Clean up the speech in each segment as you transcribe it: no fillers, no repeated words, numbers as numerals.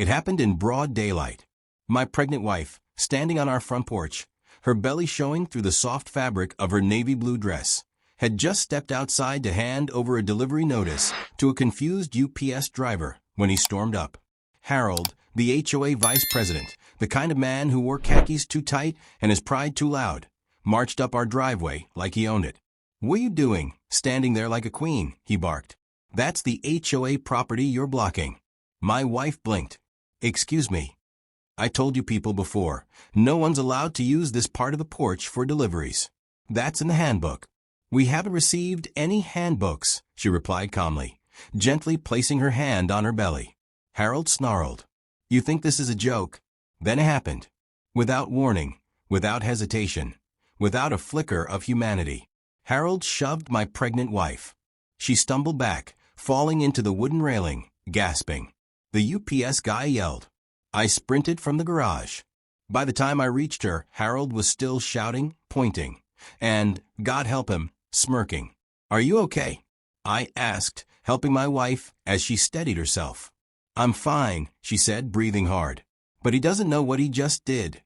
It happened in broad daylight. My pregnant wife, standing on our front porch, her belly showing through the soft fabric of her navy blue dress, had just stepped outside to hand over a delivery notice to a confused UPS driver when he stormed up. Harold, the HOA vice president, the kind of man who wore khakis too tight and his pride too loud, marched up our driveway like he owned it. "What are you doing, standing there like a queen?" he barked. "That's the HOA property you're blocking." My wife blinked. "Excuse me. I told you people before, no one's allowed to use this part of the porch for deliveries. That's in the handbook." "We haven't received any handbooks," she replied calmly, gently placing her hand on her belly. Harold snarled. "You think this is a joke?" Then it happened. Without warning, without hesitation, without a flicker of humanity, Harold shoved my pregnant wife. She stumbled back, falling into the wooden railing, gasping. The UPS guy yelled. I sprinted from the garage. By the time I reached her, Harold was still shouting, pointing, and, God help him, smirking. "Are you okay?" I asked, helping my wife as she steadied herself. "I'm fine," she said, breathing hard. "But he doesn't know what he just did."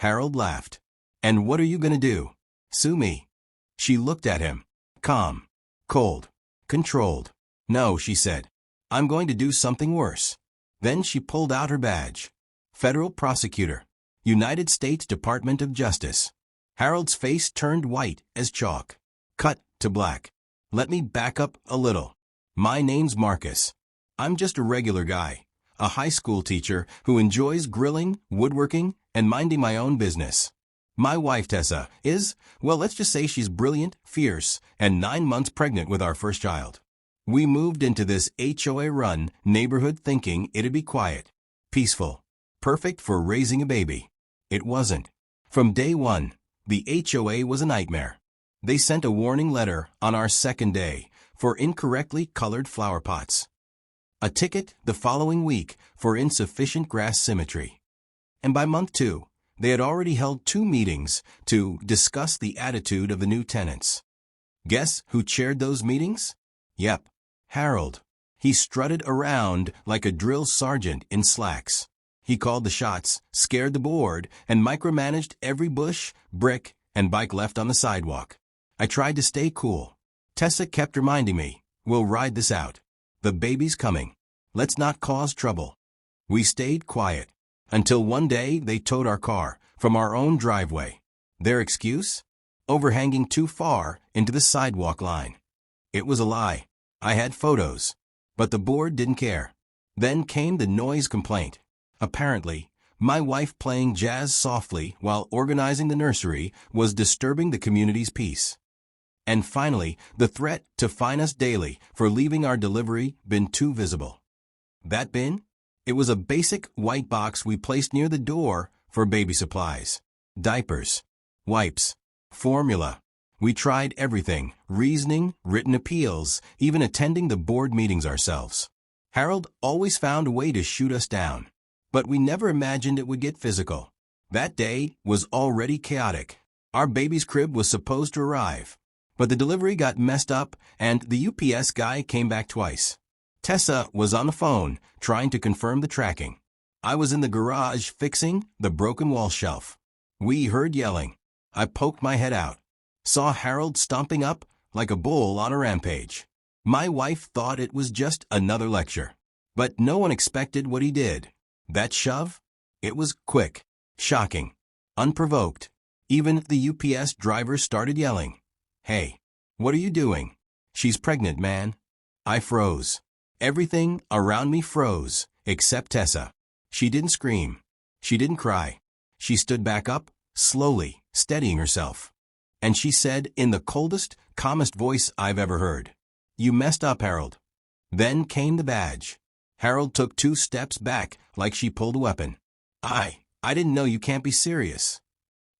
Harold laughed. "And what are you going to do? Sue me?" She looked at him. Calm. Cold. Controlled. "No," she said. "I'm going to do something worse." Then she pulled out her badge. Federal Prosecutor. United States Department of Justice. Harold's face turned white as chalk. Cut to black. "Let me back up a little. My name's Marcus. I'm just a regular guy, a high school teacher who enjoys grilling, woodworking, and minding my own business. My wife, Tessa, is, well, let's just say she's brilliant, fierce, and 9 months pregnant with our first child. We moved into this HOA-run neighborhood thinking it'd be quiet, peaceful, perfect for raising a baby. It wasn't. From day one, the HOA was a nightmare. They sent a warning letter on our second day for incorrectly colored flower pots. A ticket the following week for insufficient grass symmetry. And by month 2, they had already held 2 meetings to discuss the attitude of the new tenants. Guess who chaired those meetings? Yep, Harold. He strutted around like a drill sergeant in slacks. He called the shots, scared the board, and micromanaged every bush, brick, and bike left on the sidewalk. I tried to stay cool. Tessa kept reminding me, "We'll ride this out. The baby's coming. Let's not cause trouble." We stayed quiet until one day they towed our car from our own driveway. Their excuse? Overhanging too far into the sidewalk line. It was a lie. I had photos. But the board didn't care. Then came the noise complaint. Apparently, my wife playing jazz softly while organizing the nursery was disturbing the community's peace. And finally, the threat to fine us daily for leaving our delivery bin too visible. That bin? It was a basic white box we placed near the door for baby supplies. Diapers. Wipes. Formula. We tried everything, reasoning, written appeals, even attending the board meetings ourselves. Harold always found a way to shoot us down. But we never imagined it would get physical. That day was already chaotic. Our baby's crib was supposed to arrive. But the delivery got messed up and the UPS guy came back twice. Tessa was on the phone trying to confirm the tracking. I was in the garage fixing the broken wall shelf. We heard yelling. I poked my head out. Saw Harold stomping up like a bull on a rampage. My wife thought it was just another lecture. But no one expected what he did. That shove? It was quick, shocking, unprovoked. Even the UPS driver started yelling. "Hey, what are you doing? She's pregnant, man." I froze. Everything around me froze, except Tessa. She didn't scream. She didn't cry. She stood back up, slowly, steadying herself. And she said in the coldest, calmest voice I've ever heard, "You messed up, Harold." Then came the badge. Harold took 2 steps back like she pulled a weapon. I didn't know. You can't be serious."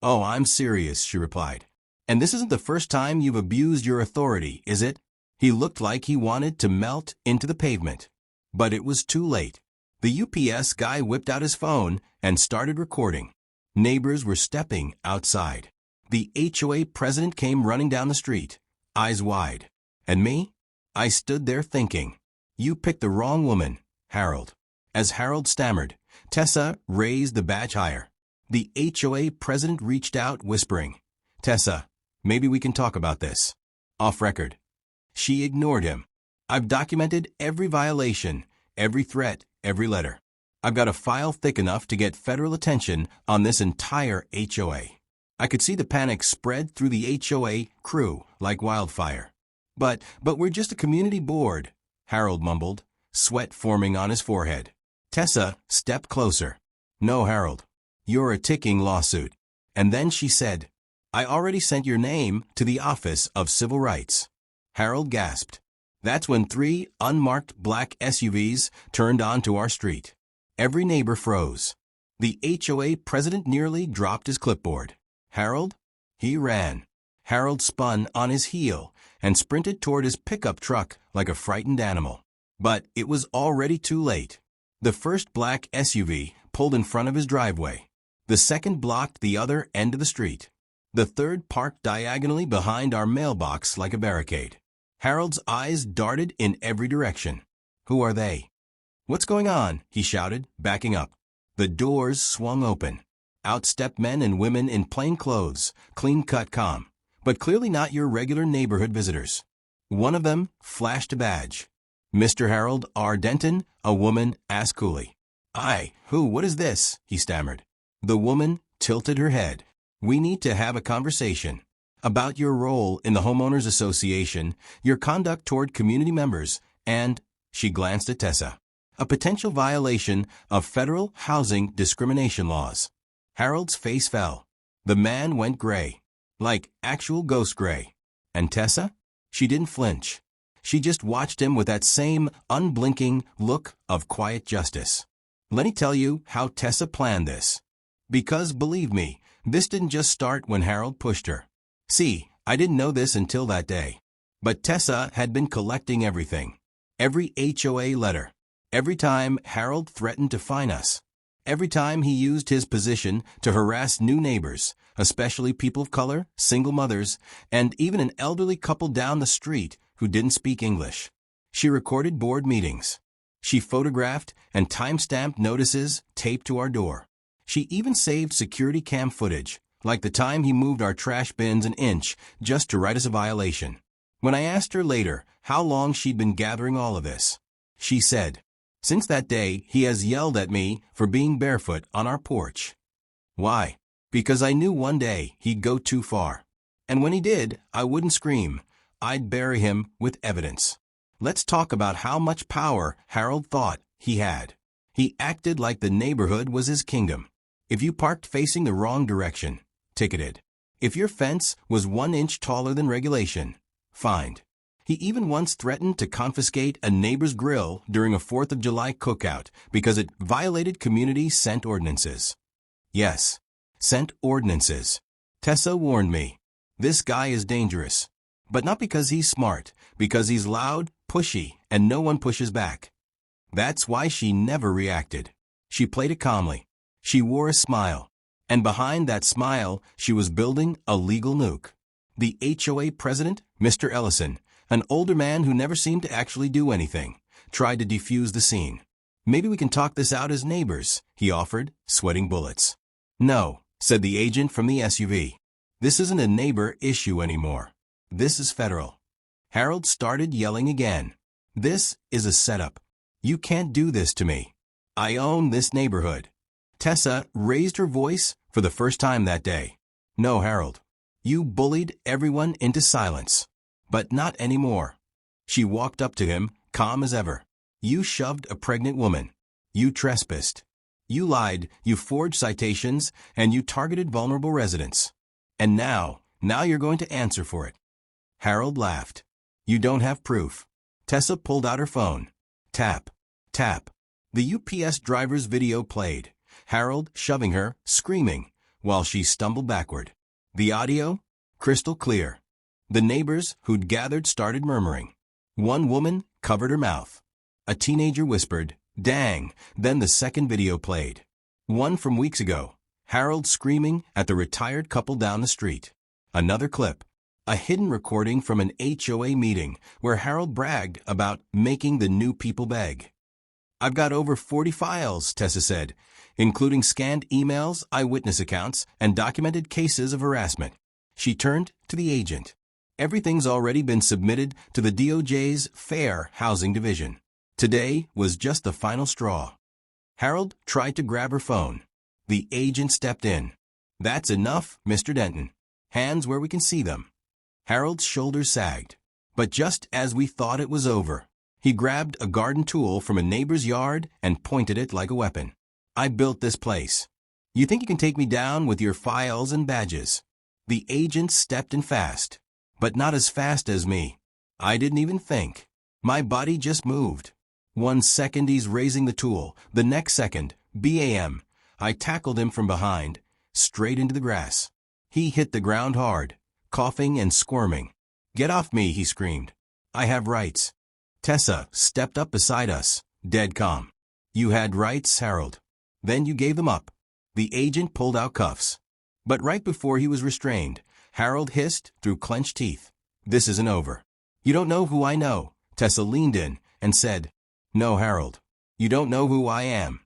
"Oh, I'm serious," she replied. "And this isn't the first time you've abused your authority, is it?" He looked like he wanted to melt into the pavement. But it was too late. The UPS guy whipped out his phone and started recording. Neighbors were stepping outside. The HOA president came running down the street, eyes wide. And me? I stood there thinking, you picked the wrong woman, Harold. As Harold stammered, Tessa raised the badge higher. The HOA president reached out, whispering, "Tessa, maybe we can talk about this. Off record." She ignored him. "I've documented every violation, every threat, every letter. I've got a file thick enough to get federal attention on this entire HOA." I could see the panic spread through the HOA crew like wildfire. But we're just a community board," Harold mumbled, sweat forming on his forehead. Tessa stepped closer. "No, Harold. You're a ticking lawsuit." And then she said, "I already sent your name to the Office of Civil Rights." Harold gasped. That's when 3 unmarked black SUVs turned onto our street. Every neighbor froze. The HOA president nearly dropped his clipboard. Harold? He ran. Harold spun on his heel and sprinted toward his pickup truck like a frightened animal. But it was already too late. The first black SUV pulled in front of his driveway. The second blocked the other end of the street. The third parked diagonally behind our mailbox like a barricade. Harold's eyes darted in every direction. "Who are they?" "What's going on?" he shouted, backing up. The doors swung open. Out stepped men and women in plain clothes, clean-cut, calm, but clearly not your regular neighborhood visitors. One of them flashed a badge. "Mr. Harold R. Denton," a woman asked coolly. What is this?" he stammered. The woman tilted her head. "We need to have a conversation about your role in the homeowners association, your conduct toward community members, and," she glanced at Tessa, "a potential violation of federal housing discrimination laws." Harold's face fell. The man went gray, like actual ghost gray. And Tessa? She didn't flinch. She just watched him with that same unblinking look of quiet justice. Let me tell you how Tessa planned this. Because, believe me, this didn't just start when Harold pushed her. See, I didn't know this until that day. But Tessa had been collecting everything. Every HOA letter. Every time Harold threatened to fine us. Every time he used his position to harass new neighbors, especially people of color, single mothers, and even an elderly couple down the street who didn't speak English. She recorded board meetings. She photographed and time-stamped notices taped to our door. She even saved security cam footage, like the time he moved our trash bins an inch just to write us a violation. When I asked her later how long she'd been gathering all of this, she said, "Since that day, he has yelled at me for being barefoot on our porch." Why? Because I knew one day he'd go too far. And when he did, I wouldn't scream. I'd bury him with evidence. Let's talk about how much power Harold thought he had. He acted like the neighborhood was his kingdom. If you parked facing the wrong direction, ticketed. If your fence was 1 inch taller than regulation, fined. He even once threatened to confiscate a neighbor's grill during a 4th of July cookout because it violated community scent ordinances. Yes, scent ordinances. Tessa warned me. This guy is dangerous. But not because he's smart, because he's loud, pushy, and no one pushes back. That's why she never reacted. She played it calmly. She wore a smile. And behind that smile, she was building a legal nuke. The HOA president, Mr. Ellison, an older man who never seemed to actually do anything, tried to defuse the scene. "Maybe we can talk this out as neighbors," he offered, sweating bullets. "No," said the agent from the SUV. "This isn't a neighbor issue anymore. This is federal." Harold started yelling again. "This is a setup. You can't do this to me. I own this neighborhood." Tessa raised her voice for the first time that day. "No, Harold. You bullied everyone into silence. But not anymore." She walked up to him, calm as ever. "You shoved a pregnant woman. You trespassed. You lied, you forged citations, and you targeted vulnerable residents. And now you're going to answer for it." Harold laughed. "You don't have proof." Tessa pulled out her phone. Tap, tap. The UPS driver's video played. Harold shoving her, screaming, while she stumbled backward. The audio? Crystal clear. The neighbors who'd gathered started murmuring. One woman covered her mouth. A teenager whispered, "Dang," then the second video played. One from weeks ago, Harold screaming at the retired couple down the street. Another clip. A hidden recording from an HOA meeting where Harold bragged about making the new people beg. I've got over 40 files, Tessa said, including scanned emails, eyewitness accounts, and documented cases of harassment. She turned to the agent. Everything's already been submitted to the DOJ's Fair Housing Division. Today was just the final straw. Harold tried to grab her phone. The agent stepped in. That's enough, Mr. Denton. Hands where we can see them. Harold's shoulders sagged. But just as we thought it was over, he grabbed a garden tool from a neighbor's yard and pointed it like a weapon. I built this place. You think you can take me down with your files and badges? The agent stepped in fast, but not as fast as me. I didn't even think. My body just moved. 1 second he's raising the tool, the next second, BAM, I tackled him from behind, straight into the grass. He hit the ground hard, coughing and squirming. Get off me, he screamed. I have rights. Tessa stepped up beside us, dead calm. You had rights, Harold. Then you gave them up. The agent pulled out cuffs. But right before he was restrained, Harold hissed through clenched teeth. This isn't over. You don't know who I know. Tessa leaned in and said, No, Harold. You don't know who I am.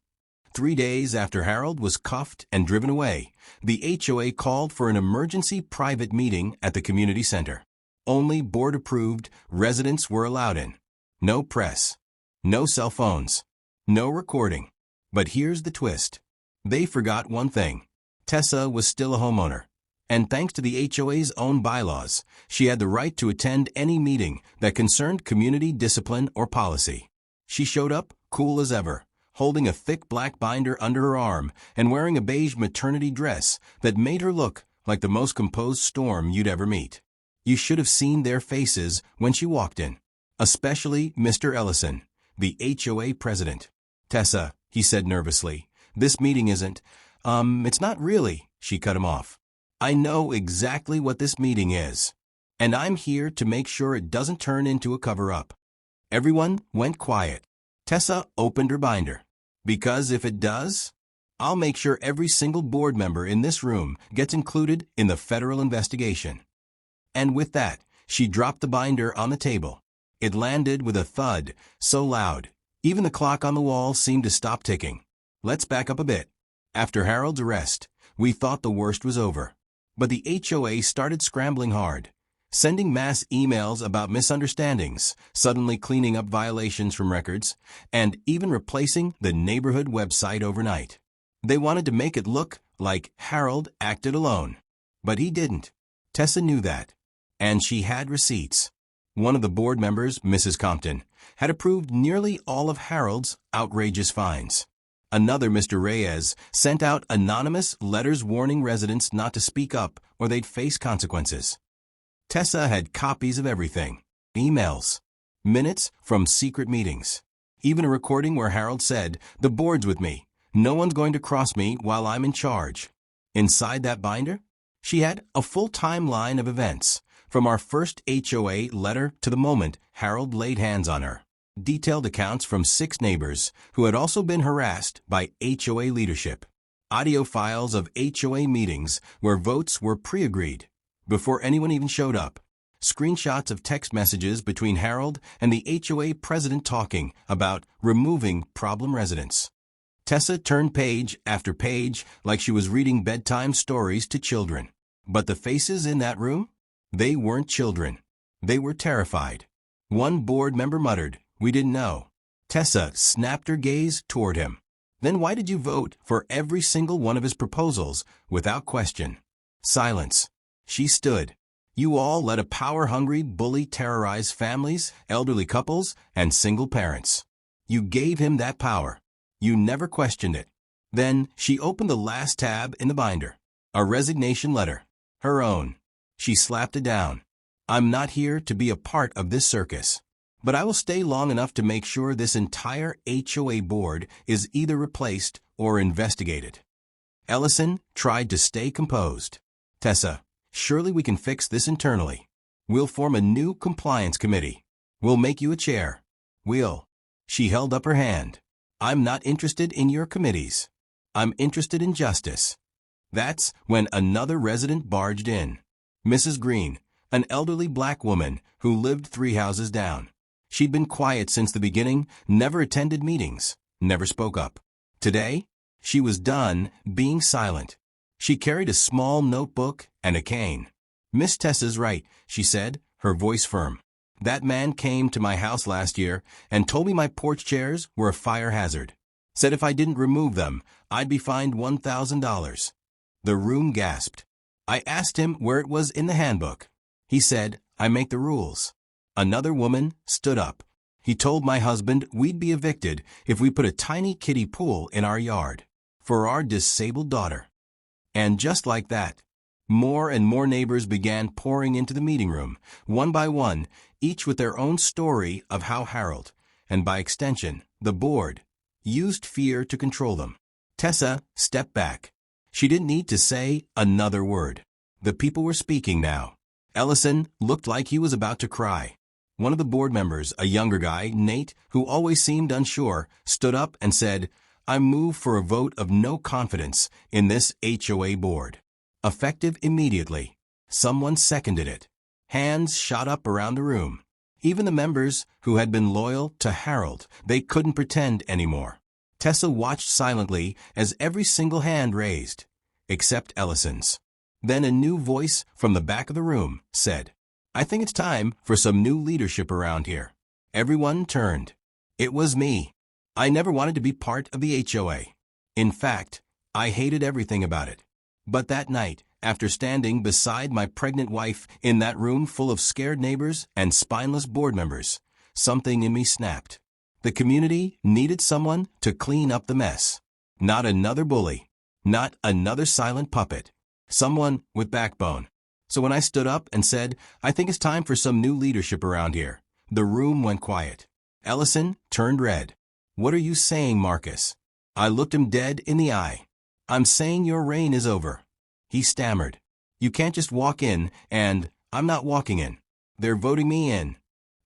3 days after Harold was cuffed and driven away, the HOA called for an emergency private meeting at the community center. Only board-approved residents were allowed in. No press. No cell phones. No recording. But here's the twist. They forgot one thing. Tessa was still a homeowner. And thanks to the HOA's own bylaws, she had the right to attend any meeting that concerned community discipline or policy. She showed up, cool as ever, holding a thick black binder under her arm and wearing a beige maternity dress that made her look like the most composed storm you'd ever meet. You should have seen their faces when she walked in, especially Mr. Ellison, the HOA president. Tessa, he said nervously, this meeting isn't, it's not really, she cut him off. I know exactly what this meeting is, and I'm here to make sure it doesn't turn into a cover-up. Everyone went quiet. Tessa opened her binder. Because if it does, I'll make sure every single board member in this room gets included in the federal investigation. And with that, she dropped the binder on the table. It landed with a thud, so loud, even the clock on the wall seemed to stop ticking. Let's back up a bit. After Harold's arrest, we thought the worst was over. But the HOA started scrambling hard, sending mass emails about misunderstandings, suddenly cleaning up violations from records, and even replacing the neighborhood website overnight. They wanted to make it look like Harold acted alone. But he didn't. Tessa knew that. And she had receipts. One of the board members, Mrs. Compton, had approved nearly all of Harold's outrageous fines. Another, Mr. Reyes, sent out anonymous letters warning residents not to speak up or they'd face consequences. Tessa had copies of everything. Emails, minutes from secret meetings, even a recording where Harold said, "The board's with me. No one's going to cross me while I'm in charge." Inside that binder, she had a full timeline of events, from our first HOA letter to the moment Harold laid hands on her. Detailed accounts from 6 neighbors who had also been harassed by HOA leadership. Audio files of HOA meetings where votes were pre-agreed, before anyone even showed up. Screenshots of text messages between Harold and the HOA president talking about removing problem residents. Tessa turned page after page like she was reading bedtime stories to children. But the faces in that room? They weren't children. They were terrified. One board member muttered, "We didn't know." Tessa snapped her gaze toward him. "Then why did you vote for every single one of his proposals without question?" Silence. She stood. "You all let a power-hungry bully terrorize families, elderly couples, and single parents. You gave him that power. You never questioned it." Then she opened the last tab in the binder. A resignation letter. Her own. She slapped it down. "I'm not here to be a part of this circus, but I will stay long enough to make sure this entire HOA board is either replaced or investigated." Ellison tried to stay composed. "Tessa, surely we can fix this internally. We'll form a new compliance committee. We'll make you a chair. We'll." She held up her hand. "I'm not interested in your committees. I'm interested in justice." That's when another resident barged in. Mrs. Green, an elderly black woman who lived 3 houses down. She'd been quiet since the beginning, never attended meetings, never spoke up. Today, she was done being silent. She carried a small notebook and a cane. "Miss Tessa's right," she said, her voice firm. "That man came to my house last year and told me my porch chairs were a fire hazard. Said if I didn't remove them, I'd be fined $1,000. The room gasped. I asked him where it was in the handbook. He said, "I make the rules." Another woman stood up. "He told my husband we'd be evicted if we put a tiny kiddie pool in our yard for our disabled daughter." And just like that, more and more neighbors began pouring into the meeting room, one by one, each with their own story of how Harold, and by extension, the board, used fear to control them. Tessa stepped back. She didn't need to say another word. The people were speaking now. Ellison looked like he was about to cry. One of the board members, a younger guy, Nate, who always seemed unsure, stood up and said, "I move for a vote of no confidence in this HOA board. Effective immediately." Someone seconded it. Hands shot up around the room. Even the members who had been loyal to Harold, they couldn't pretend anymore. Tessa watched silently as every single hand raised, except Ellison's. Then a new voice from the back of the room said, "I think it's time for some new leadership around here." Everyone turned. It was me. I never wanted to be part of the HOA. In fact, I hated everything about it. But that night, after standing beside my pregnant wife in that room full of scared neighbors and spineless board members, something in me snapped. The community needed someone to clean up the mess. Not another bully. Not another silent puppet. Someone with backbone. So when I stood up and said, "I think it's time for some new leadership around here," the room went quiet. Ellison turned red. "What are you saying, Marcus?" I looked him dead in the eye. "I'm saying your reign is over." He stammered. "You can't just walk in and I'm not walking in. They're voting me in."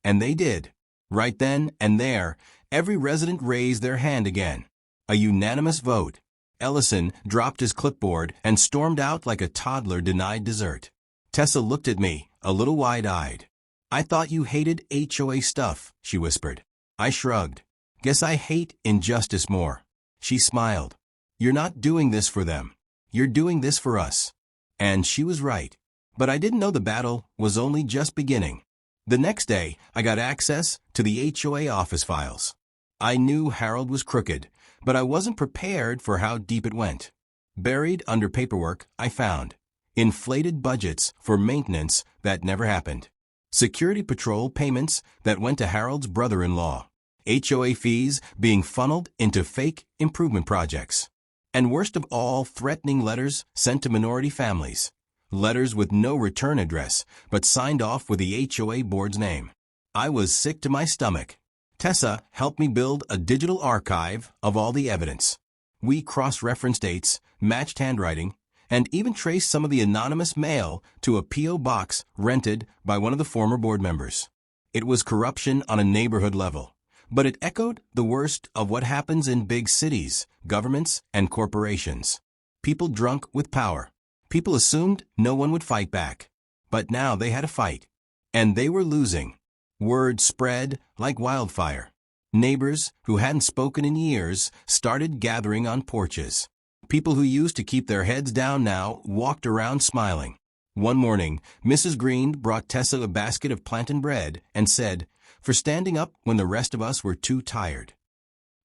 And they did. Right then and there, every resident raised their hand again. A unanimous vote. Ellison dropped his clipboard and stormed out like a toddler denied dessert. Tessa looked at me, a little wide-eyed. "I thought you hated HOA stuff," she whispered. I shrugged. "Guess I hate injustice more." She smiled. "You're not doing this for them. You're doing this for us." And she was right. But I didn't know the battle was only just beginning. The next day, I got access to the HOA office files. I knew Harold was crooked, but I wasn't prepared for how deep it went. Buried under paperwork, I found inflated budgets for maintenance that never happened, security patrol payments that went to Harold's brother-in-law, HOA fees being funneled into fake improvement projects, and worst of all, threatening letters sent to minority families, letters with no return address but signed off with the HOA board's name. I was sick to my stomach. Tessa helped me build a digital archive of all the evidence. We cross-referenced dates, matched handwriting, and even traced some of the anonymous mail to a P.O. box rented by one of the former board members. It was corruption on a neighborhood level, but it echoed the worst of what happens in big cities, governments, and corporations. People drunk with power. People assumed no one would fight back. But now they had a fight. And they were losing. Word spread like wildfire. Neighbors who hadn't spoken in years started gathering on porches. People who used to keep their heads down now walked around smiling. One morning, Mrs. Green brought Tessa a basket of plantain bread and said, "For standing up when the rest of us were too tired."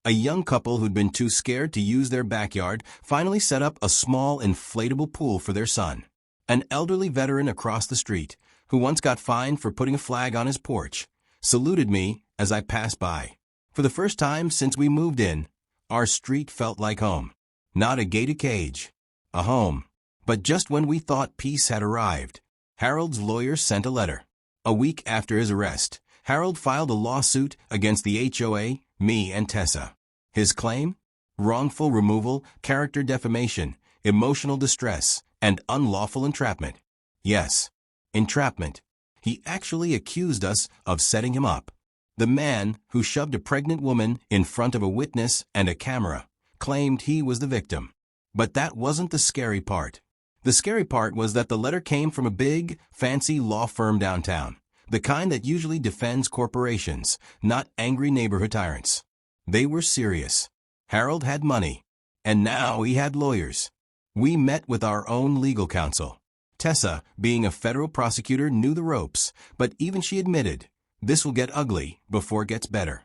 A young couple who'd been too scared to use their backyard finally set up a small inflatable pool for their son. An elderly veteran across the street, who once got fined for putting a flag on his porch, saluted me as I passed by. For the first time since we moved in, our street felt like home. Not a gated cage. A home. But just when we thought peace had arrived, Harold's lawyer sent a letter. A week after his arrest, Harold filed a lawsuit against the HOA, me, and Tessa. His claim? Wrongful removal, character defamation, emotional distress, and unlawful entrapment. Yes, entrapment. He actually accused us of setting him up. The man who shoved a pregnant woman in front of a witness and a camera claimed he was the victim. But that wasn't the scary part. The scary part was that the letter came from a big, fancy law firm downtown, the kind that usually defends corporations, not angry neighborhood tyrants. They were serious. Harold had money, and now he had lawyers. We met with our own legal counsel. Tessa, being a federal prosecutor, knew the ropes, but even she admitted, this will get ugly before it gets better.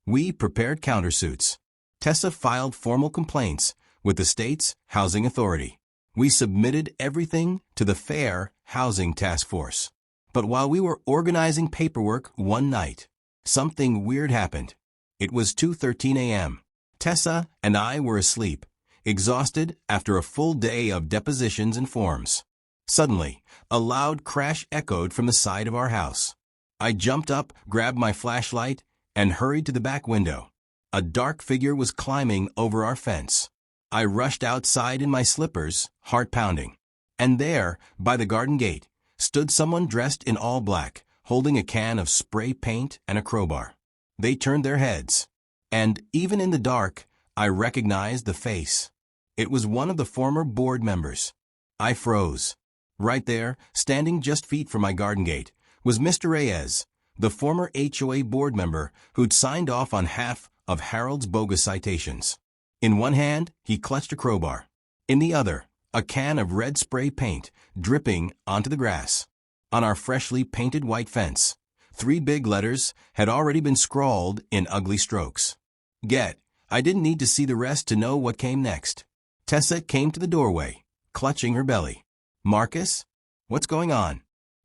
We prepared countersuits. Tessa filed formal complaints with the state's housing authority. We submitted everything to the Fair Housing Task Force. But while we were organizing paperwork one night, something weird happened. It was 2:13 a.m. Tessa and I were asleep, exhausted after a full day of depositions and forms. Suddenly, a loud crash echoed from the side of our house. I jumped up, grabbed my flashlight, and hurried to the back window. A dark figure was climbing over our fence. I rushed outside in my slippers, heart pounding. And there, by the garden gate, stood someone dressed in all black, holding a can of spray paint and a crowbar. They turned their heads, and even in the dark, I recognized the face. It was one of the former board members. I froze. Right there, standing just feet from my garden gate, was Mr. Reyes, the former HOA board member who'd signed off on half of Harold's bogus citations. In one hand, he clutched a crowbar. In the other, a can of red spray paint dripping onto the grass. On our freshly painted white fence, 3 big letters had already been scrawled in ugly strokes. I didn't need to see the rest to know what came next. Tessa came to the doorway, clutching her belly. Marcus? What's going on?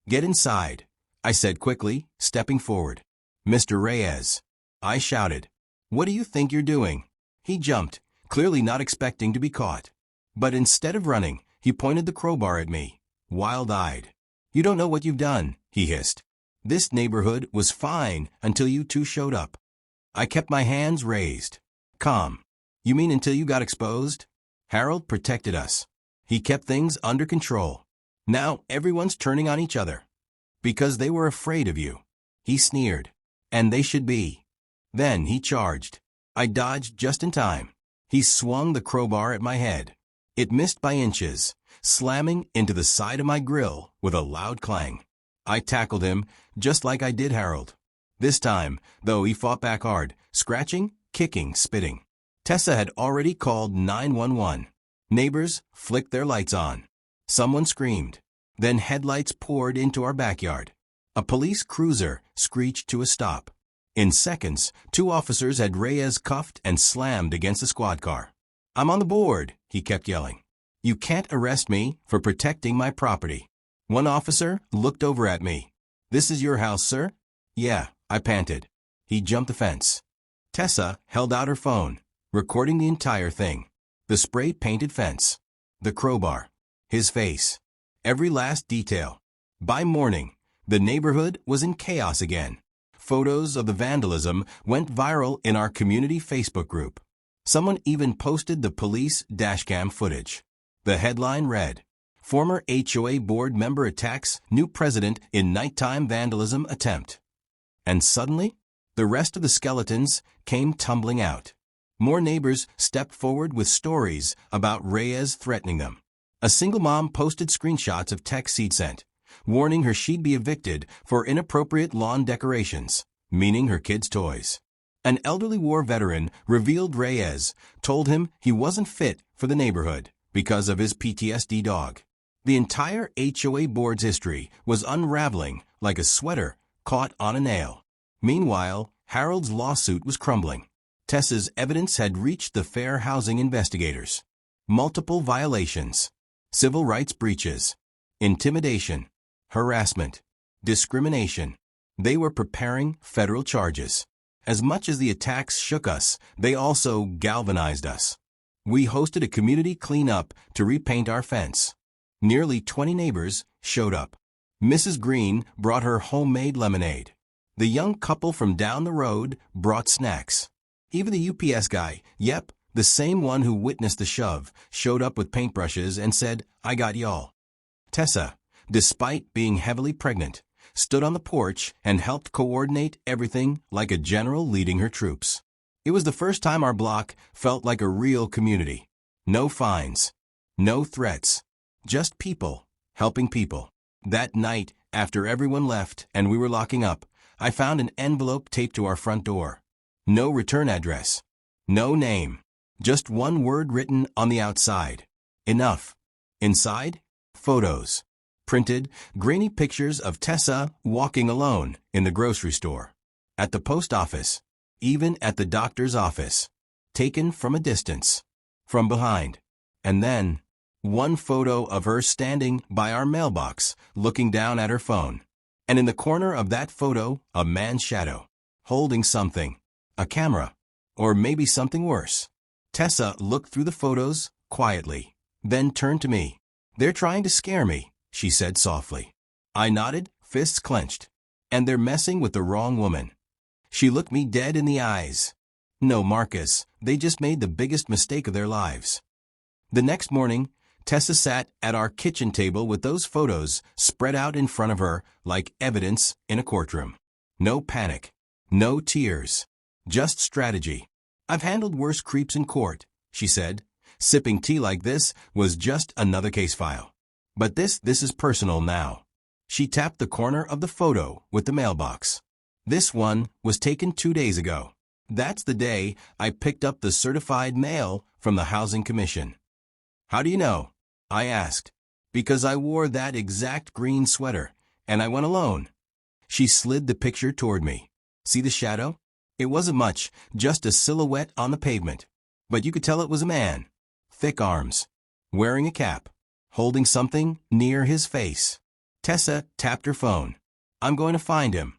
Get inside, I said quickly, stepping forward. Mr. Reyes, I shouted. What do you think you're doing? He jumped, clearly not expecting to be caught. But instead of running, he pointed the crowbar at me, wild-eyed. You don't know what you've done, he hissed. This neighborhood was fine until you two showed up. I kept my hands raised. Calm. You mean until you got exposed? Harold protected us. He kept things under control. Now everyone's turning on each other. Because they were afraid of you. He sneered. And they should be. Then he charged. I dodged just in time. He swung the crowbar at my head. It missed by inches, slamming into the side of my grill with a loud clang. I tackled him, just like I did Harold. This time, though, he fought back hard, scratching, kicking, spitting. Tessa had already called 911. Neighbors flicked their lights on. Someone screamed. Then headlights poured into our backyard. A police cruiser screeched to a stop. In seconds, 2 officers had Reyes cuffed and slammed against the squad car. I'm on the board, he kept yelling. You can't arrest me for protecting my property. One officer looked over at me. This is your house, sir? Yeah, I panted. He jumped the fence. Tessa held out her phone, recording the entire thing. The spray-painted fence. The crowbar. His face. Every last detail. By morning, the neighborhood was in chaos again. Photos of the vandalism went viral in our community Facebook group. Someone even posted the police dashcam footage. The headline read, Former HOA board member attacks new president in nighttime vandalism attempt. And suddenly, the rest of the skeletons came tumbling out. More neighbors stepped forward with stories about Reyes threatening them. A single mom posted screenshots of texts he'd sent, warning her she'd be evicted for inappropriate lawn decorations, meaning her kids' toys. An elderly war veteran revealed Reyes told him he wasn't fit for the neighborhood because of his PTSD dog. The entire HOA board's history was unraveling like a sweater caught on a nail. Meanwhile, Harold's lawsuit was crumbling. Tessa's evidence had reached the fair housing investigators. Multiple violations, civil rights breaches, intimidation, harassment, discrimination. They were preparing federal charges. As much as the attacks shook us, they also galvanized us. We hosted a community cleanup to repaint our fence. Nearly 20 neighbors showed up. Mrs. Green brought her homemade lemonade. The young couple from down the road brought snacks. Even the UPS guy, the same one who witnessed the shove, showed up with paintbrushes and said, I got y'all. Tessa, despite being heavily pregnant, stood on the porch and helped coordinate everything like a general leading her troops. It was the first time our block felt like a real community. No fines, no threats, just people helping people. That night, After everyone left and we were locking up, I found an envelope taped to our front door. No return address. No name. Just one word written on the outside. Enough. Inside? Photos. Printed, grainy pictures of Tessa walking alone in the grocery store, at the post office, even at the doctor's office. Taken from a distance. From behind. And then, one photo of her standing by our mailbox, looking down at her phone. And in the corner of that photo, a man's shadow. Holding something. A camera. Or maybe something worse. Tessa looked through the photos, quietly, then turned to me. "They're trying to scare me," she said softly. I nodded, fists clenched. "And they're messing with the wrong woman." She looked me dead in the eyes. "No, Marcus, they just made the biggest mistake of their lives." The next morning, Tessa sat at our kitchen table with those photos spread out in front of her like evidence in a courtroom. No panic. No tears. Just strategy. "I've handled worse creeps in court," she said. "Sipping tea like this was just another case file. But this is personal now." She tapped the corner of the photo with the mailbox. "This one was taken 2 days ago. That's the day I picked up the certified mail from the Housing Commission." "How do you know?" I asked. "Because I wore that exact green sweater, and I went alone." She slid the picture toward me. "See the shadow? It wasn't much, just a silhouette on the pavement. But you could tell it was a man. Thick arms. Wearing a cap. Holding something near his face." Tessa tapped her phone. "I'm going to find him."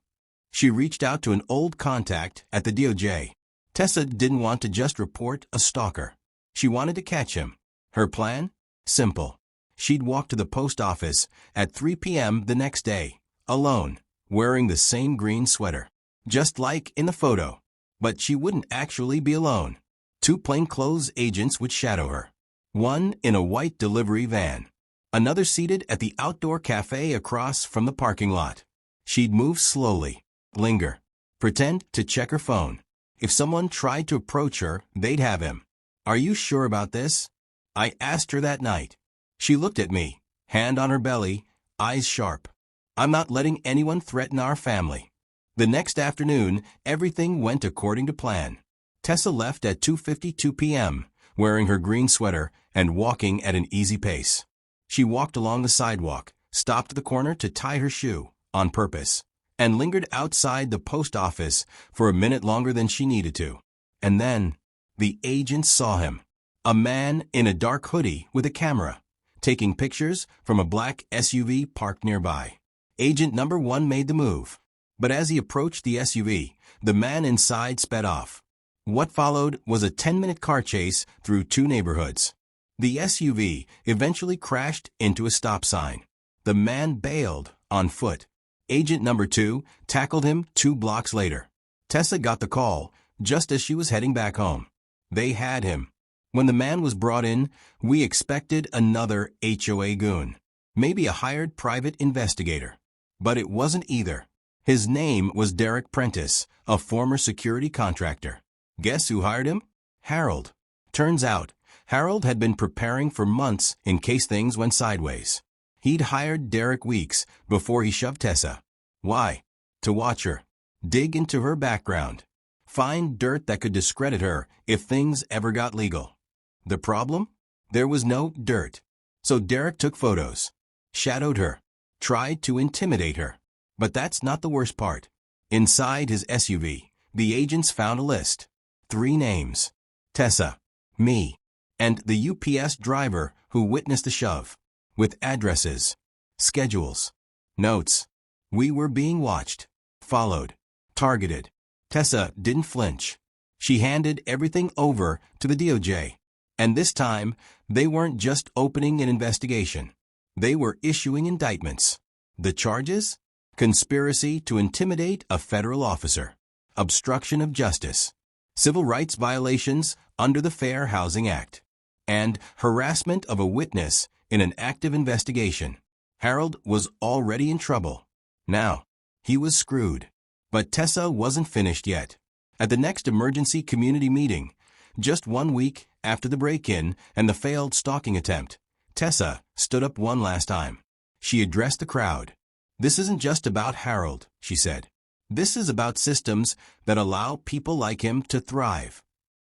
She reached out to an old contact at the DOJ. Tessa didn't want to just report a stalker. She wanted to catch him. Her plan? Simple. She'd walk to the post office at 3 p.m. the next day, alone, wearing the same green sweater. Just like in the photo. But she wouldn't actually be alone. 2 plainclothes agents would shadow her. One in a white delivery van. Another seated at the outdoor cafe across from the parking lot. She'd move slowly. Linger. Pretend to check her phone. If someone tried to approach her, they'd have him. "Are you sure about this?" I asked her that night. She looked at me, hand on her belly, eyes sharp. "I'm not letting anyone threaten our family." The next afternoon, everything went according to plan. Tessa left at 2:52 p.m., wearing her green sweater and walking at an easy pace. She walked along the sidewalk, stopped at the corner to tie her shoe, on purpose, and lingered outside the post office for a minute longer than she needed to. And then, the agent saw him. A man in a dark hoodie with a camera, taking pictures from a black SUV parked nearby. Agent number 1 made the move. But as he approached the SUV, the man inside sped off. What followed was a 10-minute car chase through 2 neighborhoods. The SUV eventually crashed into a stop sign. The man bailed, on foot. Agent number 2 tackled him 2 blocks later. Tessa got the call, just as she was heading back home. They had him. When the man was brought in, we expected another HOA goon. Maybe a hired private investigator. But it wasn't either. His name was Derek Prentice, a former security contractor. Guess who hired him? Harold. Turns out, Harold had been preparing for months in case things went sideways. He'd hired Derek weeks before he shoved Tessa. Why? To watch her. Dig into her background. Find dirt that could discredit her if things ever got legal. The problem? There was no dirt. So Derek took photos. Shadowed her. Tried to intimidate her. But that's not the worst part. Inside his SUV, the agents found a list. 3 names. Tessa, me, and the UPS driver who witnessed the shove. With addresses, schedules, notes. We were being watched, followed, targeted. Tessa didn't flinch. She handed everything over to the DOJ. And this time, they weren't just opening an investigation. They were issuing indictments. The charges? Conspiracy to intimidate a federal officer, obstruction of justice, civil rights violations under the Fair Housing Act, and harassment of a witness in an active investigation. Harold was already in trouble. Now, he was screwed. But Tessa wasn't finished yet. At the next emergency community meeting, just 1 week after the break-in and the failed stalking attempt, Tessa stood up one last time. She addressed the crowd. This isn't just about Harold, she said. This is about systems that allow people like him to thrive.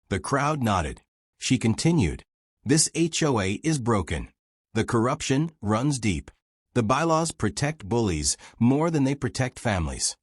The crowd nodded. She continued. This HOA is broken. The corruption runs deep. The bylaws protect bullies more than they protect families.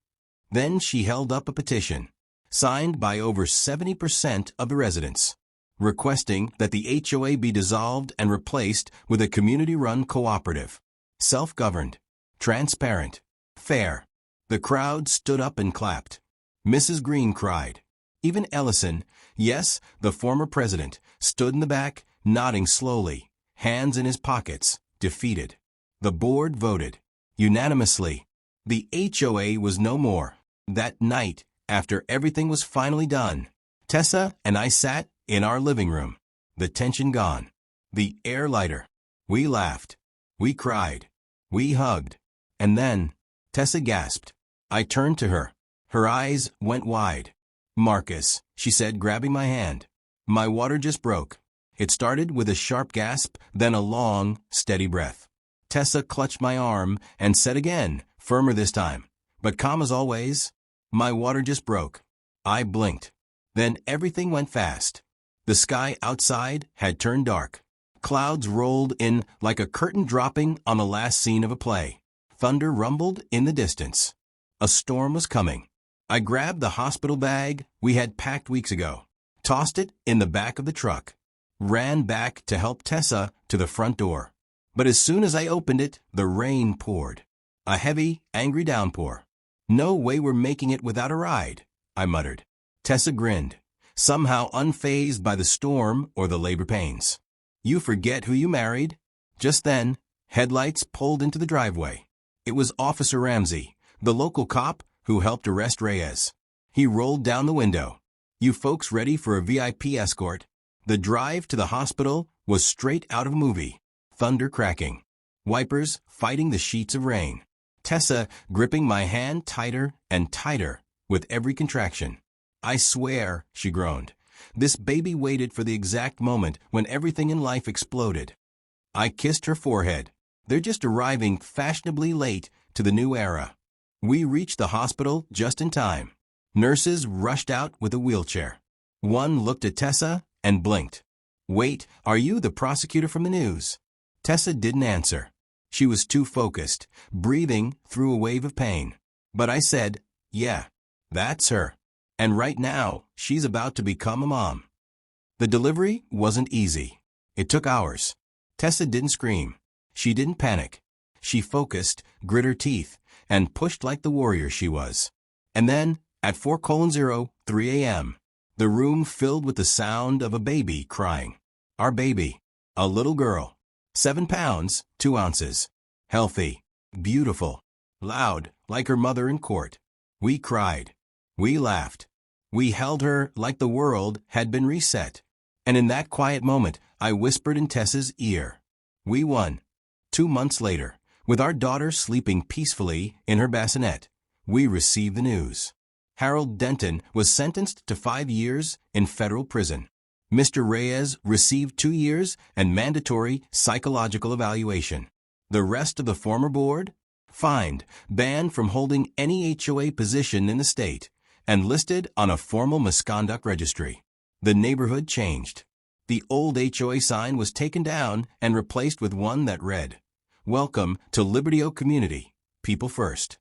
Then she held up a petition, signed by over 70% of the residents, requesting that the HOA be dissolved and replaced with a community-run cooperative, self-governed, transparent, fair. The crowd stood up and clapped. Mrs. Green cried. Even Ellison, yes, the former president, stood in the back, nodding slowly, hands in his pockets, defeated. The board voted. Unanimously. The HOA was no more. That night, after everything was finally done, Tessa and I sat in our living room. The tension gone. The air lighter. We laughed. We cried. We hugged. And then, Tessa gasped. I turned to her. Her eyes went wide. Marcus, she said, grabbing my hand. My water just broke. It started with a sharp gasp, then a long, steady breath. Tessa clutched my arm and said again, firmer this time, but calm as always, my water just broke. I blinked. Then everything went fast. The sky outside had turned dark. Clouds rolled in like a curtain dropping on the last scene of a play. Thunder rumbled in the distance. A storm was coming. I grabbed the hospital bag we had packed weeks ago, tossed it in the back of the truck, ran back to help Tessa to the front door. But as soon as I opened it, the rain poured. A heavy, angry downpour. No way we're making it without a ride, I muttered. Tessa grinned, somehow unfazed by the storm or the labor pains. You forget who you married? Just then, headlights pulled into the driveway. It was Officer Ramsey, the local cop who helped arrest Reyes. He rolled down the window. You folks ready for a VIP escort? The drive to the hospital was straight out of a movie. Thunder cracking. Wipers fighting the sheets of rain. Tessa gripping my hand tighter and tighter with every contraction. I swear, she groaned, this baby waited for the exact moment when everything in life exploded. I kissed her forehead. They're just arriving fashionably late to the new era. We reached the hospital just in time. Nurses rushed out with a wheelchair. One looked at Tessa and blinked. Wait, are you the prosecutor from the news? Tessa didn't answer. She was too focused, breathing through a wave of pain. But I said, yeah, that's her. And right now, she's about to become a mom. The delivery wasn't easy. It took hours. Tessa didn't scream. She didn't panic. She focused, grit her teeth, and pushed like the warrior she was. And then, at 4:03 a.m., the room filled with the sound of a baby crying. Our baby. A little girl. 7 pounds, 2 ounces. Healthy. Beautiful. Loud, like her mother in court. We cried. We laughed. We held her like the world had been reset. And in that quiet moment, I whispered in Tessa's ear. We won. 2 months later, with our daughter sleeping peacefully in her bassinet, we received the news. Harold Denton was sentenced to 5 years in federal prison. Mr. Reyes received 2 years and mandatory psychological evaluation. The rest of the former board? Fined, banned from holding any HOA position in the state, and listed on a formal misconduct registry. The neighborhood changed. The old HOA sign was taken down and replaced with one that read, Welcome to Liberty Oak Community, People First.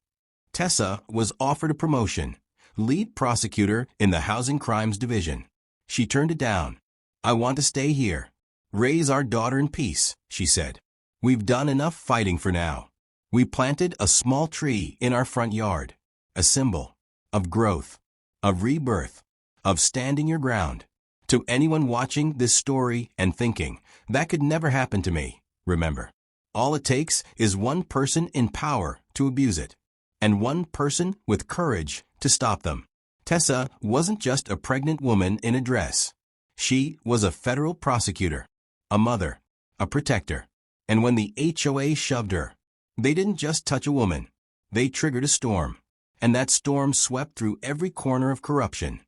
Tessa was offered a promotion, lead prosecutor in the Housing Crimes Division. She turned it down. I want to stay here. Raise our daughter in peace, she said. We've done enough fighting for now. We planted a small tree in our front yard, a symbol of growth, of rebirth, of standing your ground. To anyone watching this story and thinking, that could never happen to me, remember, all it takes is one person in power to abuse it, and one person with courage to stop them. Tessa wasn't just a pregnant woman in a dress. She was a federal prosecutor, a mother, a protector. And when the HOA shoved her, they didn't just touch a woman. They triggered a storm. And that storm swept through every corner of corruption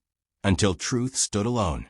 until truth stood alone.